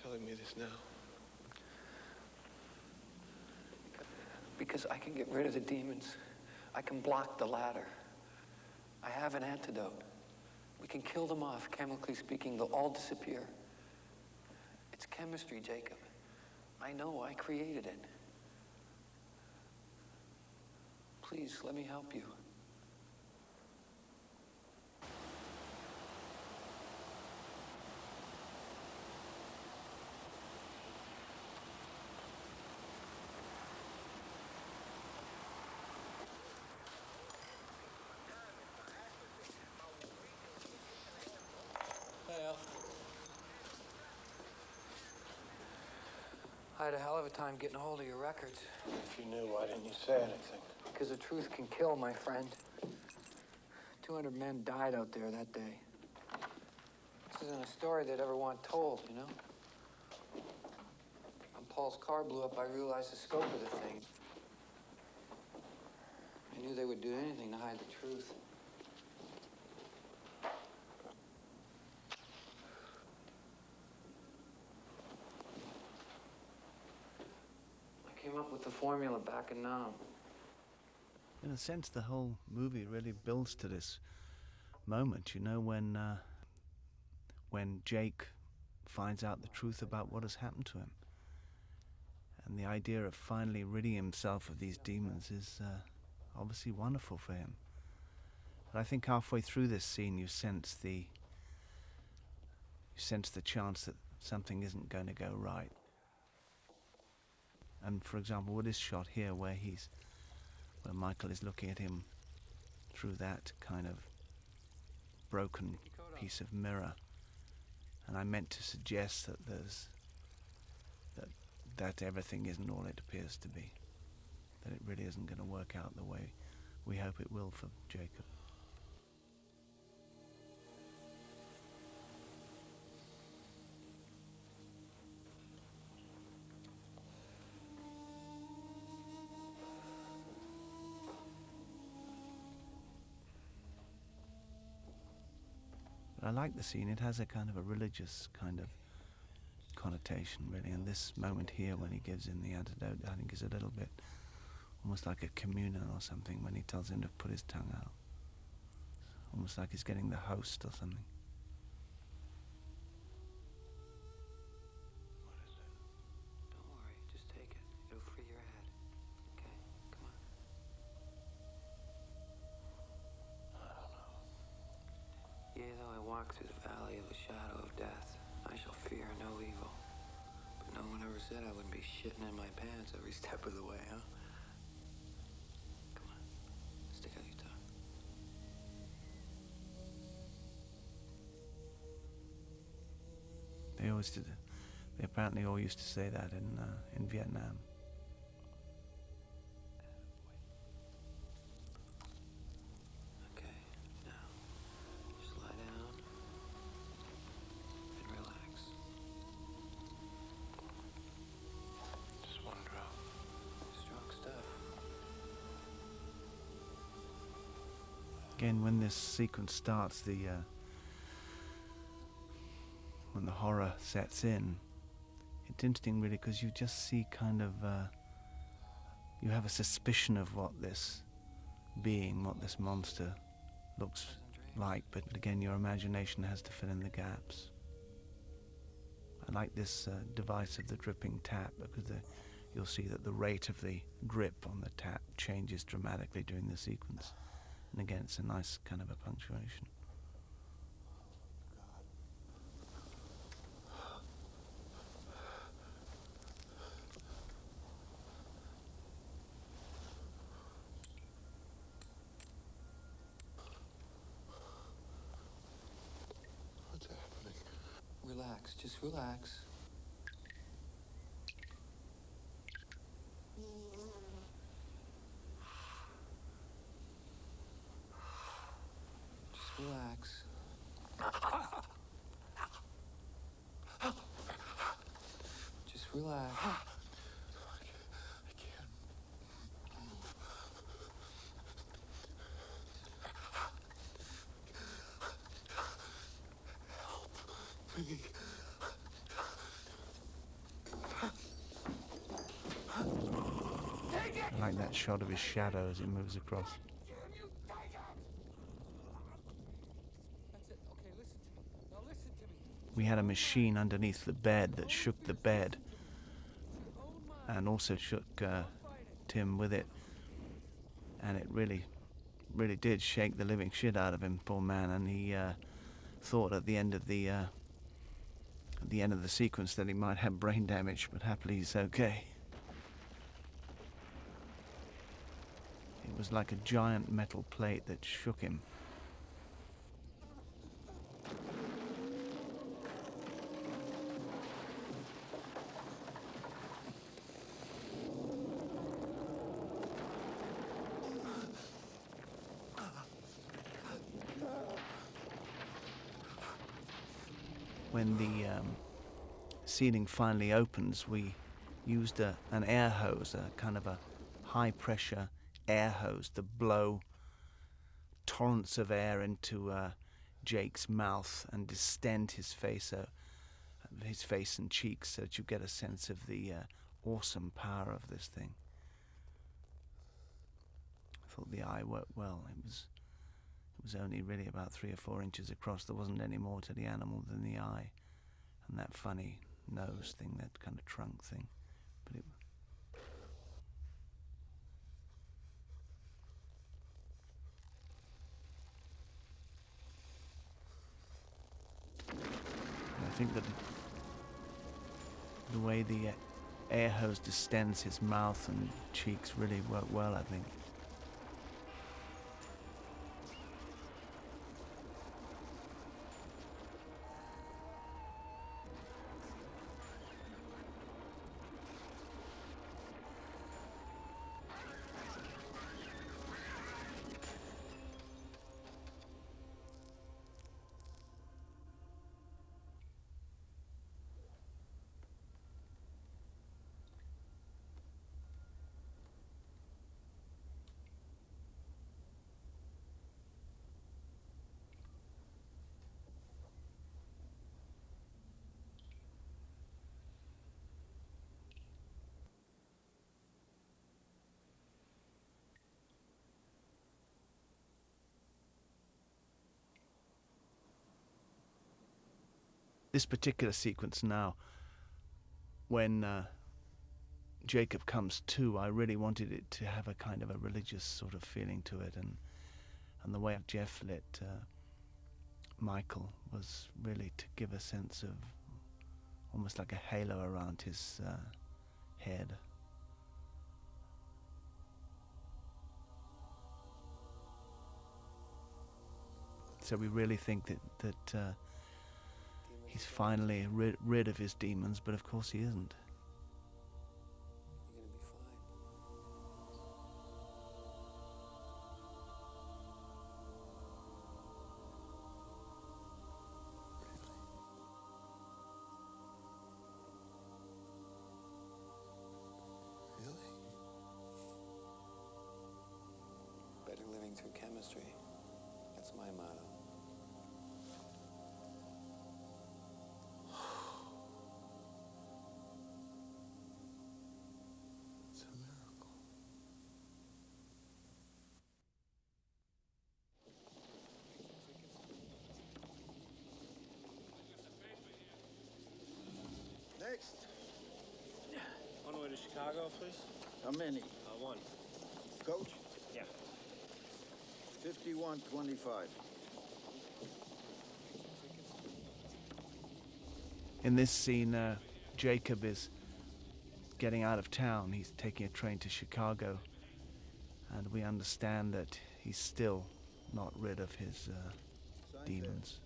telling me this now? Because I can get rid of the demons. I can block the ladder. I have an antidote. We can kill them off, chemically speaking. They'll all disappear. It's chemistry, Jacob. I know, I created it. Please, let me help you. Hey, Al. I had a hell of a time getting a hold of your records. If you knew, why didn't you say anything? Because the truth can kill, my friend. 200 men died out there that day. This isn't a story they'd ever want told, you know? When Paul's car blew up, I realized the scope of the thing. I knew they would do anything to hide the truth. I came up with the formula back in Nam. In a sense, the whole movie really builds to this moment, you know, when Jake finds out the truth about what has happened to him. And the idea of finally ridding himself of these demons is obviously wonderful for him. But I think halfway through this scene you sense the chance that something isn't going to go right. And for example, what is shot here where Michael is looking at him through that kind of broken piece of mirror. And I meant to suggest that that everything isn't all it appears to be. That it really isn't going to work out the way we hope it will for Jacob. I like the scene. It has a kind of a religious kind of connotation, really. And this moment here, when he gives him the antidote, I think is a little bit almost like a communion or something, when he tells him to put his tongue out. Almost like he's getting the host or something. What is it? Don't worry, just take it. It'll free your head. Okay, come on. I don't know. Yea, though I walk through the valley of the shadow of death, I shall fear no evil. But no one ever said I wouldn't be shitting in my pants every step of the way, huh? Come on, stick out your tongue. They always did. They apparently all used to say that in Vietnam. Okay, now, just lie down and relax. Just one drop. Strong stuff. Again, when this sequence starts, when the horror sets in, it's interesting really because you just see kind of, you have a suspicion of what this being, what this monster looks like, but again your imagination has to fill in the gaps. I like this device of the dripping tap because you'll see that the rate of the drip on the tap changes dramatically during the sequence. And again, it's a nice kind of a punctuation. What's happening? Relax, just relax. Just relax. Just relax. I can't move. Help me. like that shot of his shadow as it moves across. That's it. Okay, listen to me. Now listen to me. We had a machine underneath the bed that shook the bed and also shook Tim with it. And it really did shake the living shit out of him, poor man. And he thought at the end of the sequence that he might have brain damage, but happily he's okay. It was like a giant metal plate that shook him. When the ceiling finally opens, we used an air hose, a kind of a high-pressure air hose to blow torrents of air into Jake's mouth and distend his face and cheeks, so that you get a sense of the awesome power of this thing. I thought the eye worked well. It was only really about 3 or 4 inches across. There wasn't any more to the animal than the eye and that funny nose thing, that kind of trunk thing. But I think that the way the air hose distends his mouth and cheeks really worked well, I think. This particular sequence now, when Jacob comes to, I really wanted it to have a kind of a religious sort of feeling to it, and the way Jeff lit Michael was really to give a sense of almost like a halo around his head. So we really think that he's finally rid of his demons, but of course he isn't. You're gonna be fine. Really? Better living through chemistry. That's my motto. It's a miracle. Next. On the way to Chicago, please? How many? One. Coach? Yeah. 5125. In this scene, Jacob is getting out of town. He's taking a train to Chicago, and we understand that he's still not rid of his demons.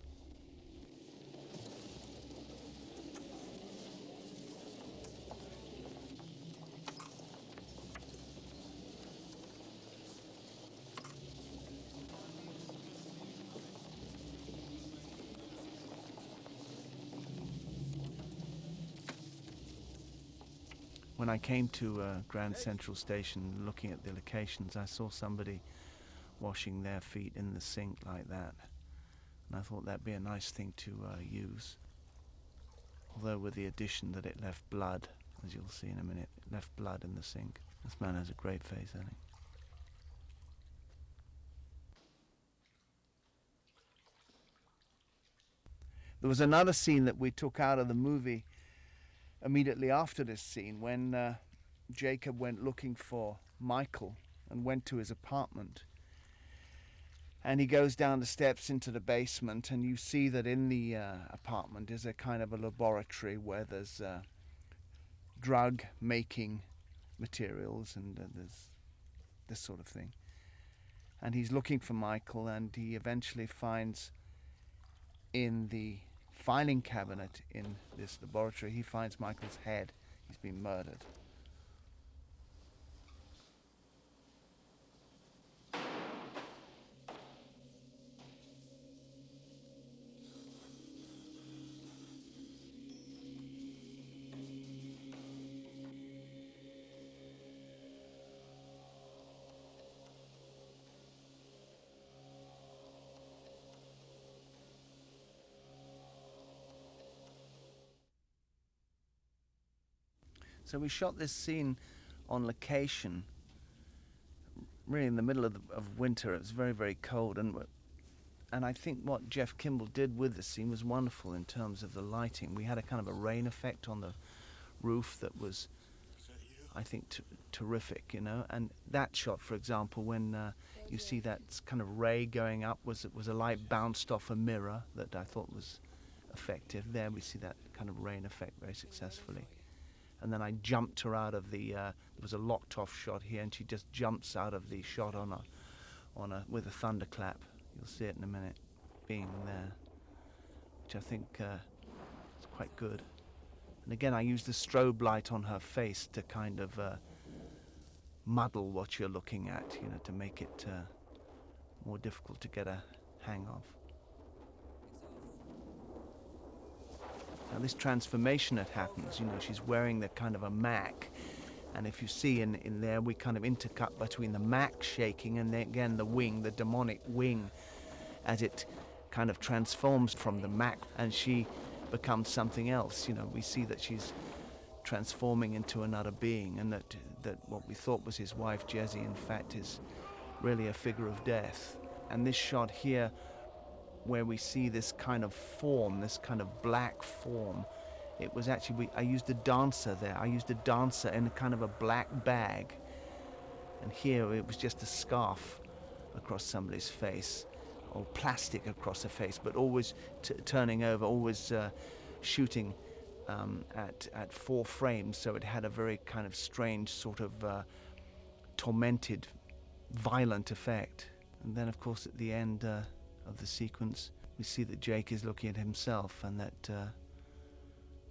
When I came to Grand Central Station looking at the locations, I saw somebody washing their feet in the sink like that. And I thought that'd be a nice thing to use. Although with the addition that it left blood, as you'll see in a minute, it left blood in the sink. This man has a great face, I think. There was another scene that we took out of the movie immediately after this scene when Jacob went looking for Michael and went to his apartment. And he goes down the steps into the basement, and you see that in the apartment is a kind of a laboratory where there's drug-making materials and there's this sort of thing. And he's looking for Michael, and he eventually finds in the filing cabinet in this laboratory, he finds Michael's head. He's been murdered. So we shot this scene on location, really in the middle of winter. It was very, very cold, and I think what Jeff Kimball did with the scene was wonderful in terms of the lighting. We had a kind of a rain effect on the roof that was, I think, terrific, you know. And that shot, for example, when you see that kind of ray going up, was a light bounced off a mirror that I thought was effective. There we see that kind of rain effect very successfully. And then I jumped her out of the, there was a locked off shot here, and she just jumps out of the shot with a thunderclap. You'll see it in a minute, being there, which I think is quite good. And again, I used the strobe light on her face to kind of muddle what you're looking at, you know, to make it more difficult to get a hang of. Now this transformation that happens, you know, she's wearing the kind of a mac, and if you see in there, we kind of intercut between the mac shaking and then again the wing, the demonic wing, as it kind of transforms from the mac and she becomes something else. You know, we see that she's transforming into another being, and that what we thought was his wife, Jesse, in fact is really a figure of death. And this shot here, where we see this kind of form, this kind of black form, it was actually, I used a dancer there. I used a dancer in a kind of a black bag. And here it was just a scarf across somebody's face, or plastic across her face, but always turning over, always shooting at 4 frames, so it had a very kind of strange sort of tormented, violent effect. And then, of course, at the end of the sequence, we see that Jake is looking at himself, and that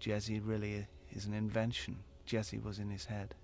Jesse really is an invention. Jesse was in his head.